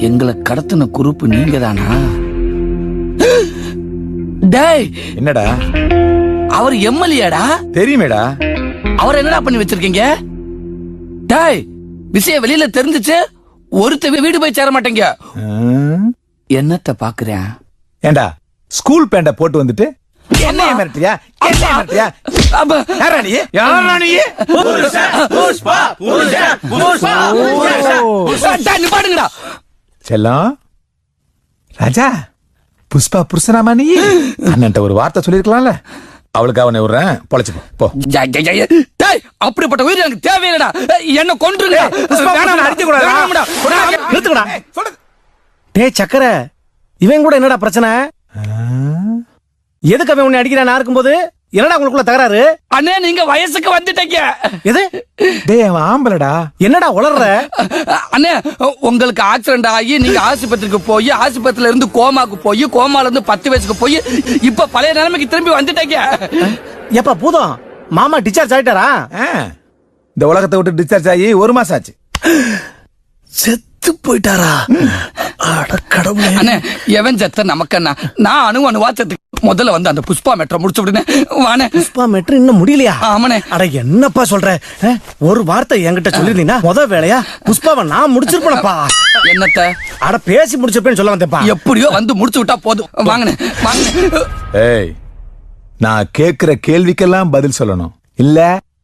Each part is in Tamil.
எங்களை கடத்தின குரூப் நீங்க தானா? டேய், என்னடா அவர் எம்எல்ஏடா? தெரியுமேடா. அவர் என்னடா பண்ணி வச்சிருக்கீங்க? டேய், விஷயம் வெளியில தெரிஞ்சுச்சு, ஒருத்த வீடு போய் சேர மாட்டேங்க. என்னத்த பாக்குறேன்? ஏண்டா ஸ்கூல் பேண்ட போட்டு வந்துட்டு என்ன மிரட்டியா? என்ன மிரட்டியா? யாரா நீ? யாரா நீ? புஷ்பா நிப்பாடுங்கடா. செல்லம் ராஜா, புஷ்பா புருஷனாமா நீ? அண்ணன்ட்ட ஒரு வார்த்தை சொல்லிருக்கலாம்ல. அவளுக்கு அவனை விடுறேன், பொழைச்சு போ. அப்படிப்பட்ட உயிர் எனக்கு தேவையில்லடா. என்ன கொன்றுங்க. நிறுத்துக்கடா. டேய் சக்கர, இவன் கூட என்னடா பிரச்சனை? எதுக்கு அவன் உன்னை அடிக்கிறான் இருக்கும்போது? என்னடா உங்களுக்குள்ள தகராறு? அண்ணே, நீங்க வயசுக்கு வந்துட்டீங்க. எது? டேய் அவன் ஆம்பளடா. என்னடா உளர்ற? அண்ணே, உங்களுக்கு ஆக்சிடென்ட் ஆகி நீங்க ஆஸ்பத்திரிக்கு போய், ஆஸ்பத்திரியில இருந்து கோமாக்கு போய், கோமால இருந்து 10 வயசுக்கு போய், இப்ப பழைய நிலைமைக்கு திரும்பி வந்துட்டீங்க. எப்ப பூதம் மாமா டிஸ்சார்ஜ் ஆயிட்டாரா? இந்த உலகத்தை விட்டு டிஸ்சார்ஜ் ஆகி 1 மாசம் ஆச்சு. செத்து போயிட்டாரா? அட கடவுளே. அண்ணே, எவன் செத்த நமக்கண்ணா? நான் அணுவா செத்து. முதல்ல வந்து அந்த புஷ்பா மெட்ரோ முடிச்சு விடுனே. வானே. புஷ்பா மெட்ரோ இன்னும் முடியலையா? ஆமாண்ணே. அட என்னப்பா சொல்ற? ஒரு வார்த்தை என்கிட்ட சொல்லிருந்தீங்கன்னா முத வேலையா புஷ்பாவை நான் முடிச்சிருப்பேனப்பா. என்னத்த? அட பேசி முடிச்சிருப்பேன்னு சொல்ல வந்தேப்பா. எப்படியோ வந்து முடிச்சு விட்டா போதும். வாங்கண்ணே, வாங்கண்ணே. ஏய், நான் கேக்குற கேள்விக்கெல்லாம் பதில் சொல்லணும், இல்ல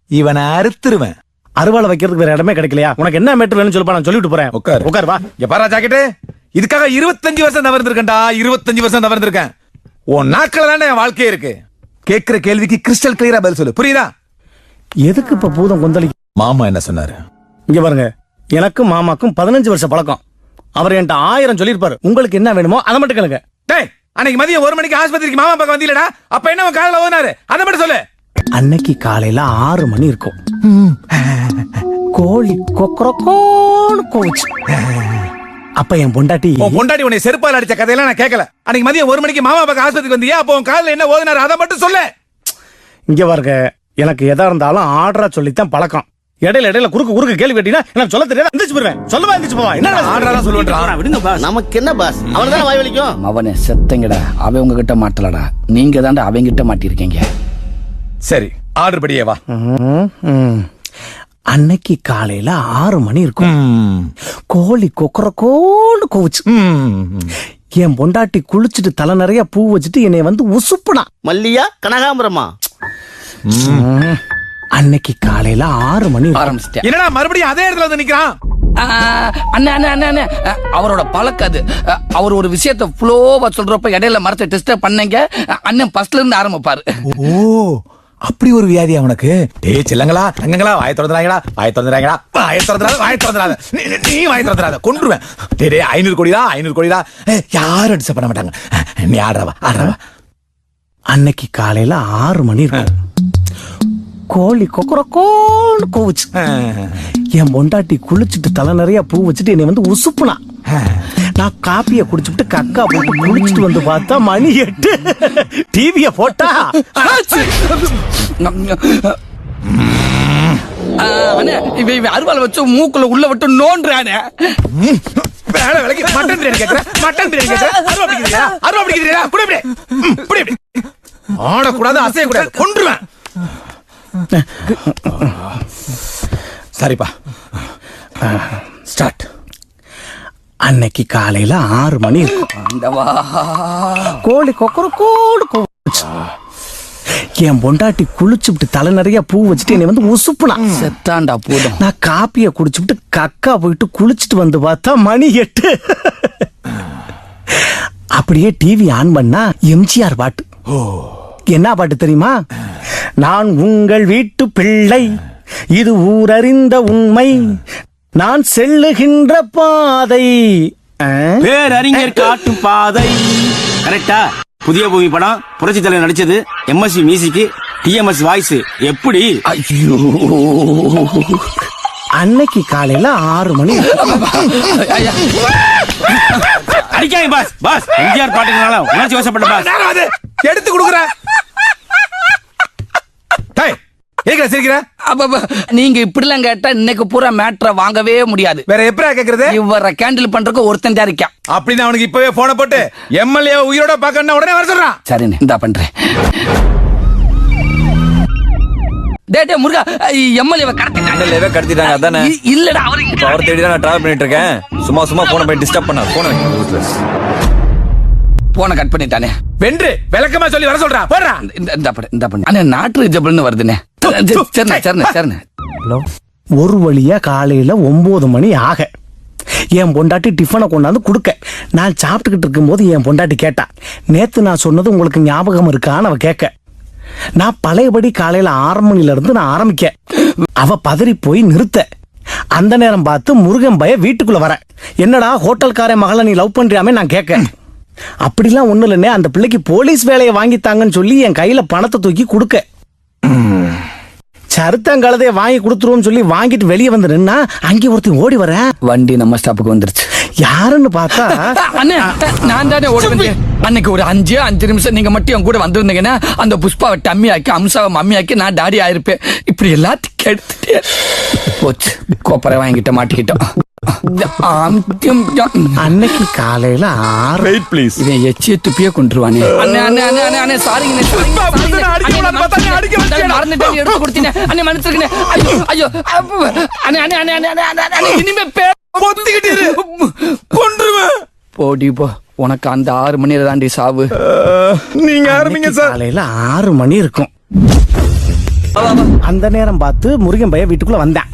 இவனை அறுத்துருவேன். அறுவாலை வைக்கிறதுக்கு வேற இடமே கிடைக்கலையா? உனக்கு என்ன மேட்டர் வேணும்னு சொல்லப்பா, நான் சொல்லிட்டு போறேன். உட்கார் வா. பாரா ஜாக்கெட்டு, இதுக்காக 25 வருஷம் தவறுந்திருக்கேன்டா. 25 வருஷம் தவறுந்திருக்கேன். உன் நாட்கள தானே என் வாழ்க்கையே இருக்கு. கேட்கிற கேள்விக்கு கிறிஸ்டல் கிளியரா பதில் சொல்லு, புரியுதா? எதுக்கு இப்ப பூதம் கொந்தளி? மாமா என்ன சொன்னாரு? இங்க பாருங்க, எனக்கும் மாமாக்கும் 15 வருஷம் பழக்கம். அவர் என்கிட்ட 1000 சொல்லிருப்பாரு. உங்களுக்கு என்ன வேணுமோ அதை மட்டும் கேளுங்க. டேய், அன்னைக்கு மதியம் 1 மணிக்கு ஆஸ்பத்திரிக்கு மாமா பக்கம் வந்தீலடா, அப்ப என்ன உன் காதுல ஓதுனாரு? அதை மட்டும் சொல்லு. அன்னைக்கு காலையில 6 மணி இருக்கும். கோழி கொக்கரக்கோன்னு கோச்சு. அப்ப என் பொண்டாட்டி உன்னை செருப்பால் அடிச்ச கதையெல்லாம் நான் கேட்கல. அன்னைக்கு மதியம் 1 மணிக்கு மாமா பக்கம் ஆஸ்பத்திரிக்கு வந்தியா, அப்போ உன் காதுல என்ன ஓதுனாரு? அதை மட்டும் சொல்லு. இங்க பாருங்க, எனக்கு எதா இருந்தாலும் ஆர்டரா சொல்லித்தான் பழக்கம். இடையில குறுக்கு கேள்வி கேட்டீங்கன்னா எனக்கு சொல்ல தெரியாது. எந்திரிச்சு போடுவேன். சொல்லவா எந்திரிச்சு போவா? என்ன ஆர்டரா சொல்லுவேன்? விடுங்க பாஸ். நமக்கு என்ன பாஸ்? அவனுக்கு தான வாய் வலிக்கும். அவனே செத்தங்கடா. அவன் உங்ககிட்ட மாட்டலடா, நீங்க தாண்டா அவங்கிட்ட மாட்டிருக்கீங்க. சரி, ஆர்டர் படியே வா. அன்னைக்கு காலையில 6 மணி இருக்கும். கோழி கொக்கரக்கோன்னு கோவுச்சு. என் பொண்டாட்டி குளிச்சுட்டு தலை நிறைய பூ வச்சுட்டு என்னை வந்து உசுப்புனா. மல்லியா கனகாம்பரமா? அன்னைக்கு காலையில 6 மணி ஆரம்பிச்சிட்டேன். என்னடா மறுபடியும் அதே இடத்துல வந்து நிக்கிறான்? அண்ணே, அவரோட பழக்கம் அது. அவர் ஒரு விஷயத்த ஃப்ளோவா சொல்றப்ப இடையில மரத்தை டெஸ்ட் பண்ணீங்க. அண்ணன் ஃபர்ஸ்ட்ல இருந்து ஆரம்பிப்பாரு. ஓ, அப்படி ஒரு வியாதி அவனுக்கு. டேய் செல்லங்களா, தங்கங்களா, வாயை திறந்துறாங்கடா, வாயை திறந்துறாங்கடா, வாயை திறந்துறாத, நீ வாயை திறந்துறாத, கொன்றுவேன். டேய் 500 கோடிடா. யாரும் டிஸ்டர்ப் பண்ண மாட்டாங்க. நீ ஆடுறவா. அன்னைக்கு காலையில 6 மணி இருக்கும். கோழி கொக்கரக்கோன்னு கோவுச்சு. என் பொண்டாட்டி குளிச்சுட்டு தலை நிறைய பூ வச்சுட்டு என்னை வந்து உசுப்புனா. நான் காப்பிய குடிச்சுட்டு கக்கா போட்டு குளிச்சுட்டு வந்து பார்த்தா மணி 8. டிவிய போட்டா அருவாள் வச்சு மூக்குல உள்ள விட்டு நோன்றானே. வேலை விலைக்கு மட்டன் பிரியாணி கேட்கிறேன். அருவா பிடிக்கிறீங்களா? குடி. ஆடக்கூடாது, அசையக்கூடாது, கொன்றுவேன். சரிப்பா, ஸ்டார்ட். அன்னைக்கு காலையில 6 மணி இருக்கும். கோழி கொக்கரக்கோன்னு கோவுச்சு. என் பொண்டாட்டி குளிச்சுட்டு தலை நிறைய பூ வச்சுட்டு என்னை வந்து உசுப்புனா. செத்தாண்டா போதும். நான் காப்பிய குடிச்சுட்டு கக்கா போயிட்டு குளிச்சுட்டு வந்து பார்த்தா மணி 8. அப்படியே டிவி ஆன் பண்ணா எம்ஜிஆர் பாட்டு. என்ன பாட்டு தெரியுமா? நான் உங்கள் வீட்டு பிள்ளை, இது ஊரறிந்த உண்மை, நான் செல்லுகின்ற பாதை பேரறிஞர் காட்டும் பாதை. கரெக்டா? புதிய பூமி படம், புரட்சி தலைவர் நடிச்சது, எம்எஸ்சி மியூசிக், டிஎம்எஸ் வாய்ஸ். எப்படி? ஐயோ, அன்னைக்கு காலையில 6 மணி. அடிக்காங்க பாஸ். எம்ஜிஆர் பாட்டுனால உணர்ச்சி வசப்பட்ட பாஸ். எடுத்து கொடுக்குற. எதுக்குடா சிரிக்கிற? அப்ப நீங்க இப்படிலாம் கேட்டா இன்னைக்கு பூரா மேட்ரை வாங்கவே முடியாது. வேற எப்படா கேக்குறது? இவரை கேண்டில் பண்றதுக்கு ஒருத்தன் தான் இருக்கான். அப்படின்னு அவனுக்கு இப்பவே போன போட்டு எம்எல்ஏ உயிரோட பாக்கணும் உடனே வர சொல்றான். சரிண்ணே, இந்தா பண்றேன். டே முருகா, எம்எல்ஏவை கடத்திட்டாங்க. எம்எல்ஏவே கடத்திட்டாங்க அதானே? இல்லடா, அவரு இப்ப அவரை தேடி தான் நான் டிராவல் பண்ணிட்டு இருக்கேன். சும்மா போன போய் டிஸ்டர்ப் பண்ண போன கட் பண்ணிட்டானே. வென்று விளக்கமா சொல்லி வர சொல்றா. போடுறா. இந்த பண்ணு அண்ணே, நாட்டு ரிஜபிள்னு வருதுண்ணே. சரிண்ணே. ஒரு வழியா காலையில 9 மணி ஆக என் பொண்டாட்டி டிஃபனை கொண்டாந்து கொடுக்க நான் சாப்பிட்டுக்கிட்டு இருக்கும்போது என் பொண்டாட்டி கேட்டா, நேத்து நான் சொன்னது உங்களுக்கு ஞாபகம் இருக்கான்னு அவ கேட்க, நான் பழையபடி காலையில 6 மணில இருந்து நான் ஆரம்பிக்க அவ பதறி போய் நிறுத்த. அந்த நேரம் பார்த்து முருகன் பய வீட்டுக்குள்ள வர, என்னடா ஹோட்டல்கார மகளை நீ லவ் பண்றியாமே நான் கேட்க. அப்படிலாம் ஒண்ணு இல்லைன்னே, அந்த பிள்ளைக்கு போலீஸ் வேலையை வாங்கித்தாங்கன்னு சொல்லி என் கையில பணத்தை தூக்கி கொடுக்க, சருத்தங்கலதைய வாங்கி கொடுத்துருவோம் சொல்லி வாங்கிட்டு வெளியே வந்து நின்னா அங்கே ஒருத்தன் ஓடி வர. வண்டி நம்ம ஸ்டாப்புக்கு வந்துருச்சு. யாருன்னு பார்த்தா அண்ணே, நான் தானே ஓடி வந்தேன். அன்னைக்கு ஒரு 5 நிமிஷம் நீங்க மட்டும் என் கூட வந்திருந்தீங்கன்னா அந்த புஷ்பாவை டம்மி ஆக்கி அம்சாவை மம்மி ஆக்கி நான் டாடி ஆயிருப்பேன். இப்படி எல்லாத்தையும் கெடுத்துட்டே போச்சு. கோப்பரை வாங்கிட்ட மாட்டிக்கிட்டோம். அன்னைக்கு காலையில 6 வெயிட் ப்ளீஸ். இவன் எச்சிய துப்பியே கொண்டுருவானே. அண்ணே சாரிங்க. மறந்துட்டேன், எடுத்து கொடுத்தீங்க அண்ணே, மன்னிச்சிருக்கேன். ஐயோ அண்ணே, இனிமே போடி போ. உனக்கு அந்த 6 மணியில தாண்டி சாவு. நீங்க ஆரம்பிங்க சார். காலையில 6 மணி இருக்கும். அந்த நேரம் பார்த்து முருகன் பையன் வீட்டுக்குள்ள வந்தேன்.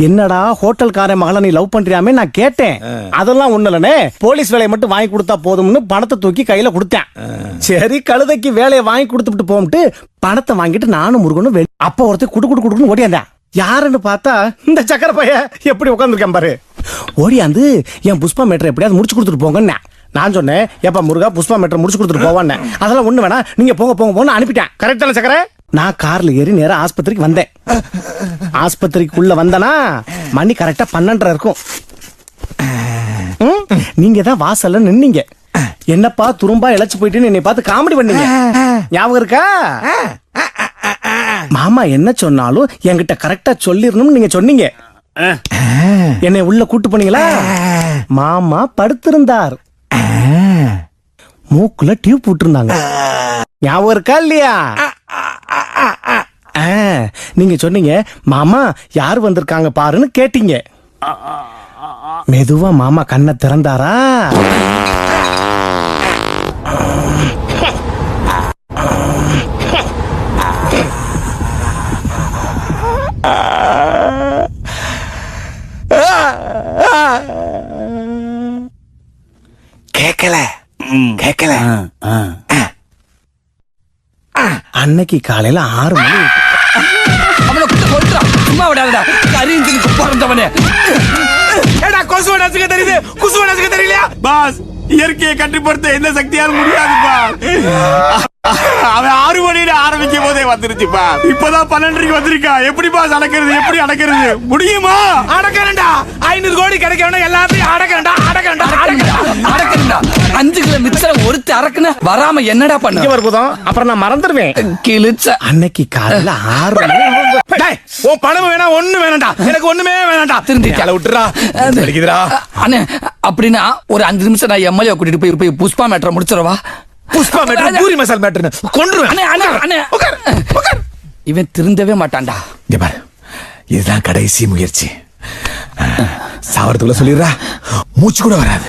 என்னடா ஹோட்டல்கார மகளை நீ லவ் பண்றியாமே நான் கேட்டேன். அதெல்லாம் ஒண்ணு இல்லனே, போலீஸ் வேலையை மட்டும் வாங்கி கொடுத்தா போதும்னு பணத்தை தூக்கி கையில கொடுத்தேன். சரி, கழுதைக்கு வேலையை வாங்கி கொடுத்துட்டு போட்டு பணத்தை வாங்கிட்டு நானும் முருகனும் அப்ப ஒருத்தர் குடுக்குன்னு ஓடியாந்தேன். யாருன்னு பார்த்தா இந்த சக்கர பைய எப்படி உட்காந்துருக்கேன் பாரு. ஓடியாந்து என் புஷ்பா மேட்டர் எப்படியாவது முடிச்சு கொடுத்துட்டு போங்கன்னு நான் சொன்னேன். எப்ப முருகா புஷ்பா மேட்டர் முடிச்சு கொடுத்துட்டு போவான்னு. அதெல்லாம் ஒண்ணு வேணா, நீங்க போங்க அனுப்பிட்டேன். கரெக்ட் தானே சக்கர? நான் கார்ல ஏறி நேரா ஆஸ்பத்திரிக்கு வந்தேன். ஆஸ்பத்திரிக்குள்ள வந்தனா மணி கரெக்டா 12:30 இருக்கும். நீங்க தான் வாசல்ல நின்னீங்க. என்னப்பா துரும்பா இழைச்சு போயிட்டுன்னு என்னை பார்த்து காமெடி பண்ணீங்க. ஞாபகம் இருக்கா? மாமா என்ன சொன்னாலும் என்கிட்ட கரெக்டா சொல்லிடணும்னு நீங்க சொன்னீங்க. என்னை உள்ள கூட்டு போனீங்களா? மாமா படுத்திருந்தார். மூக்குல டியூப் போட்டிருந்தாங்க. ஞாபகம் இருக்கா இல்லையா? நீங்க சொன்னீங்க, மாமா யார் வந்திருக்காங்க பாருன்னு கேட்டீங்க. மெதுவா மாமா கண்ணை திறந்தாரா? கேக்கல. அன்னைக்கு காலையில 6 மணி. அவனை கொல்றான். சும்மா விடாதடா. கரிஞ்சு குப்பறந்தவனே. ஏடா கொசுவ நசுக்க தெரியுது, குசுவ நசுக்க தெரியலையா? பாஸ், இயற்கையை கட்டுப்படுத்த எந்த சக்தியாலும் முடியாதுப்பா. அவன் 6 மணியில ஆரம்பிக்கும் போதே வந்துருச்சுப்பா. இப்பதான் 12:30 வந்திருக்கா. எப்படி பாஸ் அடக்கிறது? எப்படி அடக்கிறது? முடியுமா? அடக்கறண்டா. 500 கோடி கிடைக்கணும், எல்லாத்தையும் அடக்கறண்டா. 5 கிலோ மிச்சம் ஒருத்த அறக்குன வராம என்னடா பண்ண? வரும்போதும் அப்புறம் நான் மறந்துடுவேன். கிழிச்ச அன்னைக்கு காலையில 6 மணி. உன் பணம் வேணா, ஒண்ணு வேணாண்டா. எனக்கு ஒண்ணுமே வேணாண்டா. திருந்தி தலை விட்டுறா. வலிக்குதுடா. அண்ணே, அப்படின்னா ஒரு 5 நிமிஷம் நான் எம்எல்ஏ கூட்டிட்டு போய் புஷ்பா மேட்டரை முடிச்சிடவா? புஷ்பா மேட்டர், பூரி மசால் மேட்டர் கொன்றுவேன். அண்ணே, இவன் திருந்தவே மாட்டான்டா. இங்க பாரு, இதுதான் கடைசி முயற்சி. சாவறதுக்குள்ள சொல்லிடுறா, மூச்சு கூட வராது.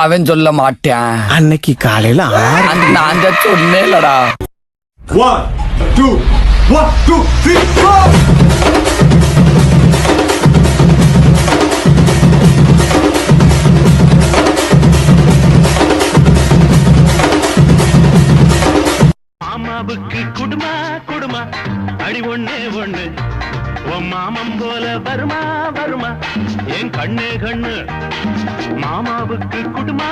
அவன் சொல்ல மாட்டான். அன்னைக்கு காலையில 6 நான் சொன்னேன்லடா. 1 2 1 2 3 4. மாமாவுக்கு குடுமா அடி ஒண்ணு உன் மாமன் போல வருமா என் கண்ணு மாமாவுக்கு குடுமா.